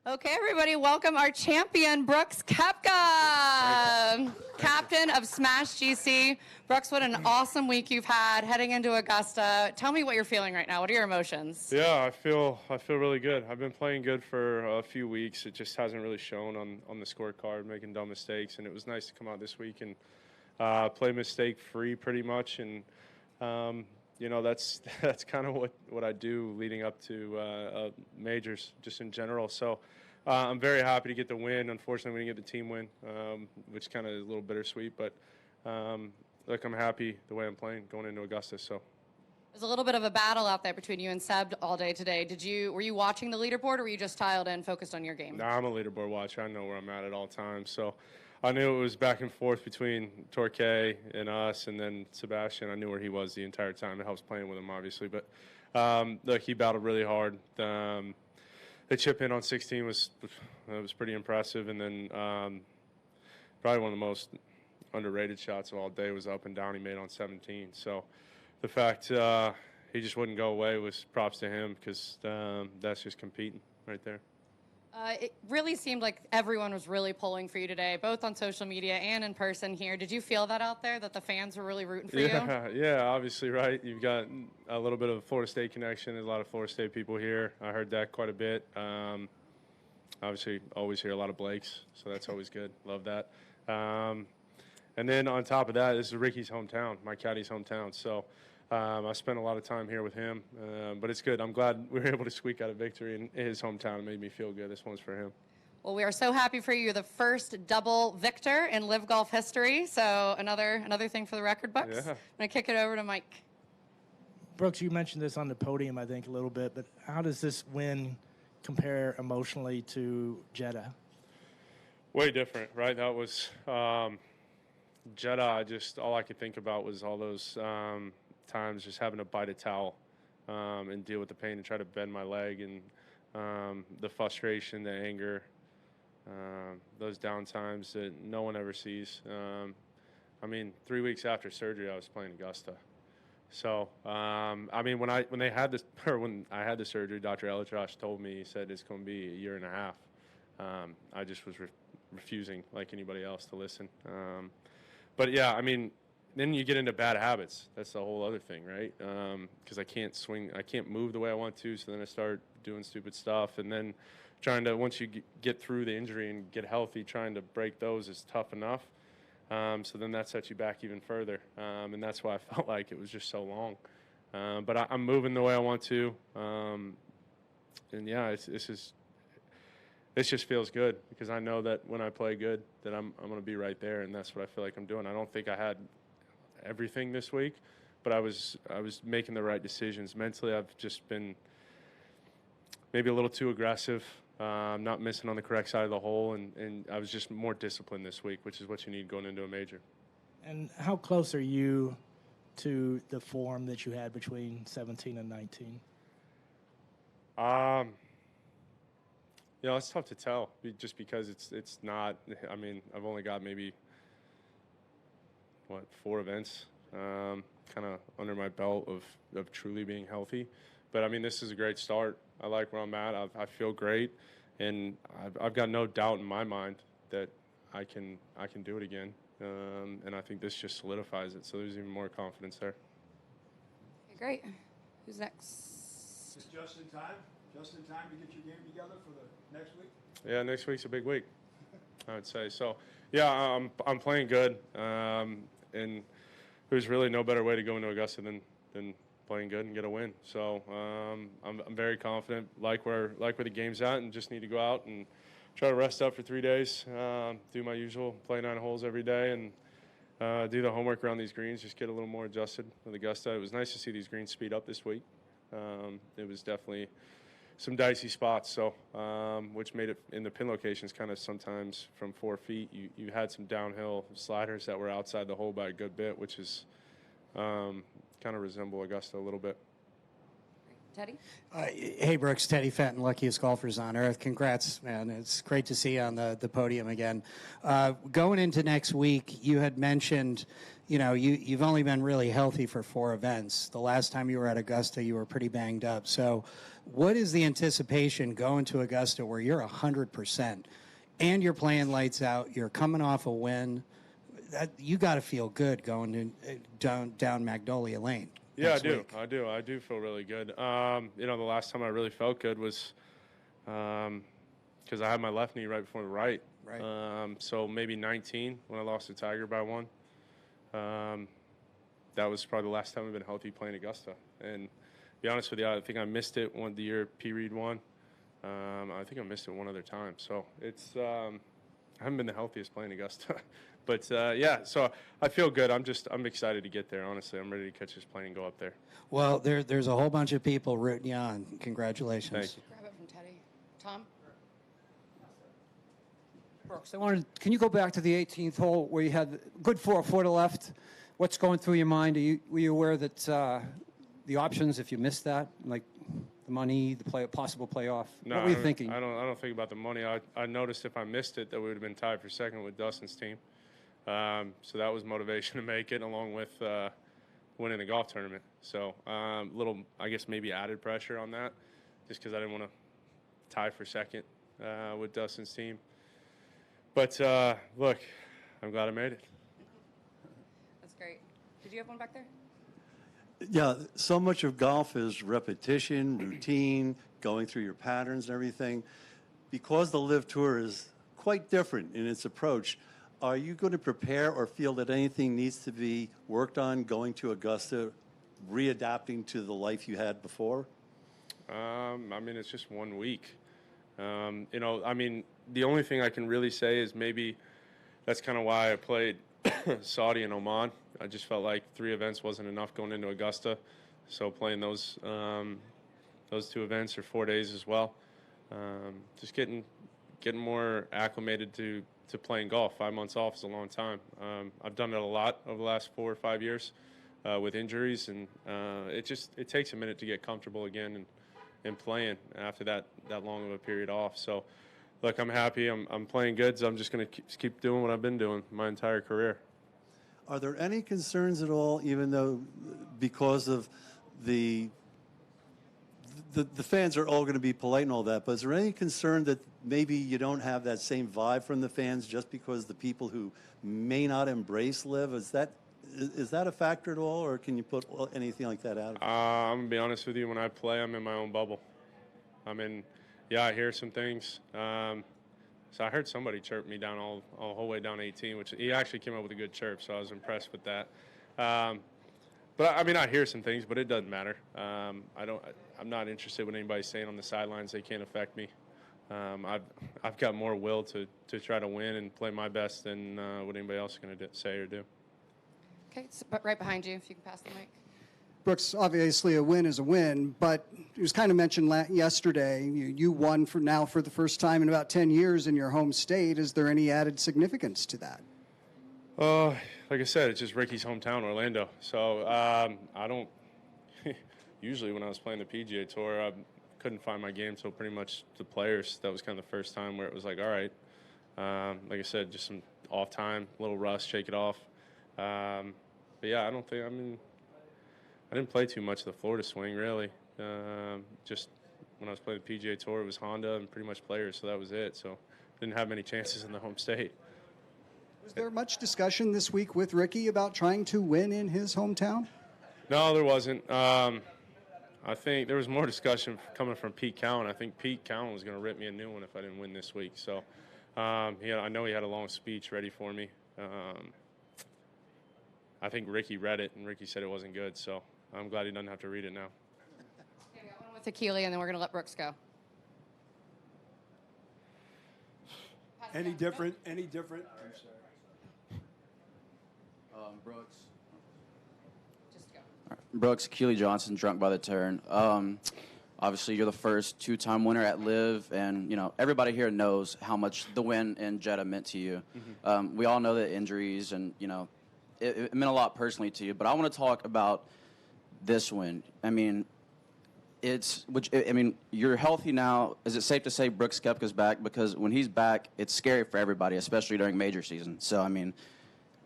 Okay, everybody, welcome our champion, Brooks Koepka, captain of Smash GC. Brooks, what an awesome week you've had heading into Augusta. Tell me what you're feeling right now. What are your emotions? Yeah, I feel really good. I've been playing good for a few weeks. It just hasn't really shown on the scorecard, making dumb mistakes, and it was nice to come out this week and play mistake-free pretty much. And you know, that's kind of what I do leading up to majors, just in general. So I'm very happy to get the win. Unfortunately, we didn't get the team win, which kind of is a little bittersweet. But look, I'm happy the way I'm playing going into Augusta. So. There's a little bit of a battle out there between you and Seb all day today. Were you watching the leaderboard, or were you just tiled in, focused on your game? Nah, I'm a leaderboard watcher. I know where I'm at all times. So I knew it was back and forth between Torquay and us, and then Sebastian. I knew where he was the entire time. It helps playing with him, obviously. But look, he battled really hard. The chip in on 16 was pretty impressive, and then probably one of the most underrated shots of all day was up and down he made on 17. So the fact he just wouldn't go away was props to him, because that's just competing right there. It really seemed like everyone was really pulling for you today, both on social media and in person here. Did you feel that out there, that the fans were really rooting for you? Yeah, obviously, right. You've got a little bit of a Florida State connection. There's a lot of Florida State people here. I heard that quite a bit. Obviously, always hear a lot of Blakes, so that's always good. Love that. And then on top of that, this is Ricky's hometown, my caddy's hometown. So I spent a lot of time here with him, but it's good. I'm glad we were able to squeak out a victory in his hometown. It made me feel good. This one's for him. Well, we are so happy for you. You're the first double victor in LIV Golf history. So another thing for the record books. Yeah. I'm going to kick it over to Mike. Brooks, you mentioned this on the podium, I think, a little bit, but how does this win compare emotionally to Jeddah? Way different, right? That was Jeddah. All I could think about was all those times just having to bite a towel and deal with the pain and try to bend my leg, and the frustration, the anger, those down times that no one ever sees. I mean, 3 weeks after surgery, I was playing Augusta. So, I mean, when I had the surgery, Dr. Elitrosh told me, he said it's going to be a year and a half. I just was refusing, like anybody else, to listen. But yeah, I mean, then you get into bad habits. That's the whole other thing, right? Because I can't swing, I can't move the way I want to. So then I start doing stupid stuff, and then trying to, once you get through the injury and get healthy, trying to break those is tough enough. So then that sets you back even further, and that's why I felt like it was just so long. But I'm moving the way I want to, and yeah, it just feels good, because I know that when I play good, that I'm going to be right there, and that's what I feel like I'm doing. I don't think I had everything this week, but I was making the right decisions. Mentally, I've just been maybe a little too aggressive, not missing on the correct side of the hole, and I was just more disciplined this week, which is what you need going into a major. And how close are you to the form that you had between 17 and 19? You know, it's tough to tell, just because it's not. I mean, I've only got maybe 4 events kind of under my belt of truly being healthy. But I mean, this is a great start. I like where I'm at. I feel great, and I've got no doubt in my mind that I can do it again. And I think this just solidifies it. So there's even more confidence there. Okay, great. Who's next? Is just in time? Just in time to get your game together for the next week? Yeah, next week's a big week, I would say. So, yeah, I'm playing good, and there's really no better way to go into Augusta than playing good and get a win. So I'm very confident, like where the game's at, and just need to go out and try to rest up for 3 days, do my usual, play 9 holes every day, and do the homework around these greens, just get a little more adjusted with Augusta. It was nice to see these greens speed up this week. It was definitely some dicey spots, so which made it in the pin locations kind of sometimes from 4 feet. You had some downhill sliders that were outside the hole by a good bit, which is kind of resemble Augusta a little bit. Teddy? Hey, Brooks, Teddy Fenton, luckiest golfers on earth. Congrats, man. It's great to see you on the podium again. Going into next week, you had mentioned, you've only been really healthy for 4 events. The last time you were at Augusta, you were pretty banged up. So what is the anticipation going to Augusta where you're 100% and you're playing lights out, you're coming off a win? You got to feel good going down Magnolia Lane. Yeah, I do feel really good. The last time I really felt good was because I had my left knee right before the right. Right. So maybe 19 when I lost to Tiger by 1. That was probably the last time I've been healthy playing Augusta. And to be honest with you, I think I missed it the year P. Reed won. I think I missed it one other time. So it's I haven't been the healthiest playing Augusta. But, so I feel good. I'm excited to get there, honestly. I'm ready to catch this plane and go up there. Well, there's a whole bunch of people rooting you on. Congratulations. Thank you. Grab it from Teddy. Tom? Brooks, can you go back to the 18th hole where you had good 4-footer left? What's going through your mind? Were you aware that the options, if you missed that, like the money, the possible playoff? No, what were you thinking? I don't think about the money. I noticed if I missed it that we would have been tied for second with Dustin's team. So that was motivation to make it, along with winning the golf tournament. So little, I guess, maybe added pressure on that, just because I didn't want to tie for second with Dustin's team. But look, I'm glad I made it. That's great. Did you have one back there? Yeah, so much of golf is repetition, routine, going through your patterns and everything. Because the LIV Tour is quite different in its approach, are you going to prepare or feel that anything needs to be worked on going to Augusta, readapting to the life you had before? It's just 1 week. The only thing I can really say is maybe that's kind of why I played Saudi and Oman. I just felt like 3 events wasn't enough going into Augusta. So playing those 2 events or 4 days as well. Just getting more acclimated to playing golf. 5 months off is a long time. I've done it a lot over the last 4 or 5 years with injuries, and it takes a minute to get comfortable again and playing after that long of a period off. So, look, I'm happy. I'm playing good, so I'm just going to keep doing what I've been doing my entire career. Are there any concerns at all, even though because of the fans are all going to be polite and all that, but is there any concern that maybe you don't have that same vibe from the fans just because the people who may not embrace LIV, is that a factor at all, or can you put anything like that out? I'm going to be honest with you. When I play, I'm in my own bubble. I hear some things. So I heard somebody chirp me down all the whole way down 18, which he actually came up with a good chirp, so I was impressed with that. But I hear some things, but it doesn't matter. I'm not interested in what anybody's saying on the sidelines. They can't affect me. I've got more will to try to win and play my best than what anybody else is going to say or do. Okay, so right behind you, if you can pass the mic. Brooks, obviously a win is a win, but it was kind of mentioned yesterday, you won for the first time in about 10 years in your home state. Is there any added significance to that? Like I said, it's just Ricky's hometown, Orlando. So I don't – usually when I was playing the PGA Tour, I couldn't find my game till pretty much the Players. That was kind of the first time where it was like, all right. Like I said, just some off time, a little rust, shake it off. But, yeah, I didn't play too much of the Florida swing, really. Just when I was playing the PGA Tour, it was Honda and pretty much Players, so that was it. So didn't have many chances in the home state. Was there much discussion this week with Ricky about trying to win in his hometown? No, there wasn't. I think there was more discussion coming from Pete Cowan. I think Pete Cowan was going to rip me a new one if I didn't win this week. So I know he had a long speech ready for me. I think Ricky read it, and Ricky said it wasn't good. So I'm glad he doesn't have to read it now. Okay, we got one with Akili, and then we're going to let Brooks go. Any different? I'm sorry. Brooks. Just go. Brooks, Keely Johnson, drunk by the turn. Obviously, you're the first 2-time winner at LIV, and everybody here knows how much the win in Jeddah meant to you. Mm-hmm. We all know the injuries, and it meant a lot personally to you. But I want to talk about this win. I mean, you're healthy now. Is it safe to say Brooks Koepka's back? Because when he's back, it's scary for everybody, especially during major season. So, I mean,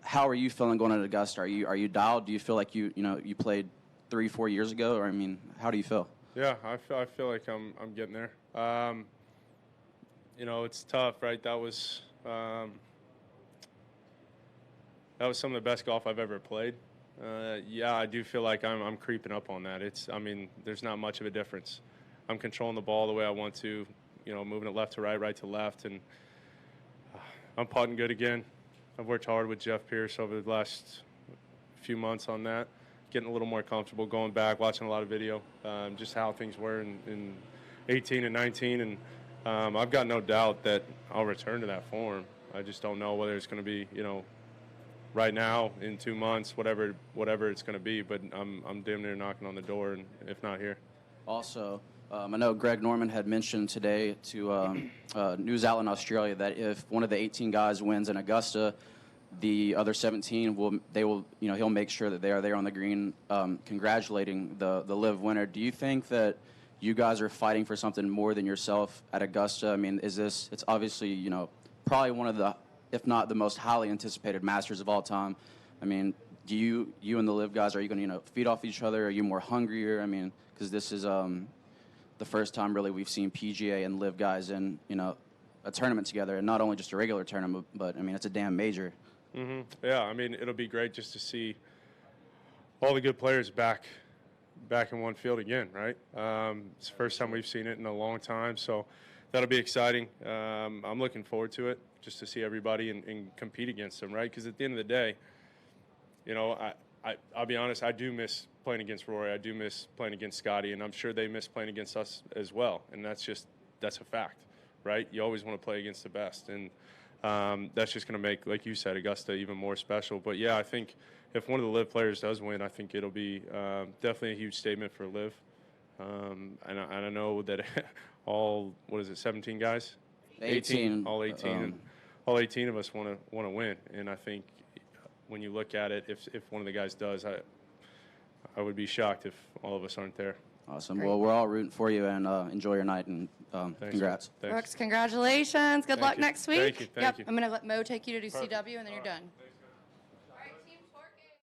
how are you feeling going into Augusta? Are you dialed? Do you feel like you played 3-4 years ago? Or, I mean, how do you feel? Yeah, I feel like I'm getting there. It's tough, right? That was some of the best golf I've ever played. Yeah, I do feel like I'm creeping up on that. There's not much of a difference. I'm controlling the ball the way I want to, moving it left to right to left, and I'm putting good again. I've worked hard with Jeff Pierce over the last few months on that, getting a little more comfortable, going back, watching a lot of video, just how things were in 18 and 19, and I've got no doubt that I'll return to that form. I just don't know whether it's going to be, right now, in 2 months, whatever it's going to be, but I'm damn near knocking on the door, and if not here. Also, I know Greg Norman had mentioned today to news outlet in Australia that if one of the 18 guys wins in Augusta, the other 17 he'll make sure that they are there on the green, congratulating the LIV winner. Do you think that you guys are fighting for something more than yourself at Augusta? I mean, it's obviously, probably one of the, if not the most highly anticipated Masters of all time. I mean, do you and the LIV guys, are you going to, feed off each other? Are you more hungrier? I mean, because this is the first time really we've seen PGA and LIV guys in, a tournament together, and not only just a regular tournament, but I mean, it's a damn major. Mm-hmm. Yeah, I mean, it'll be great just to see all the good players back in one field again, right? It's the first time we've seen it in a long time, so that'll be exciting. I'm looking forward to it, just to see everybody and compete against them, right? Because at the end of the day, I'll be honest, I do miss playing against Rory. I do miss playing against Scotty, and I'm sure they miss playing against us as well. And that's a fact, right? You always want to play against the best, and that's just going to make, like you said, Augusta even more special. But yeah, I think if one of the LIV players does win, I think it'll be definitely a huge statement for LIV. And I know that all 17 guys? 18. All 18. All 18 of us want to win, and I think when you look at it, if one of the guys does, I would be shocked if all of us aren't there. Awesome. Great. Well, we're all rooting for you, and enjoy your night, and congrats. Brooks, congratulations. Good luck next week. Thank you. I'm going to let Mo take you to do CW, and then you're done.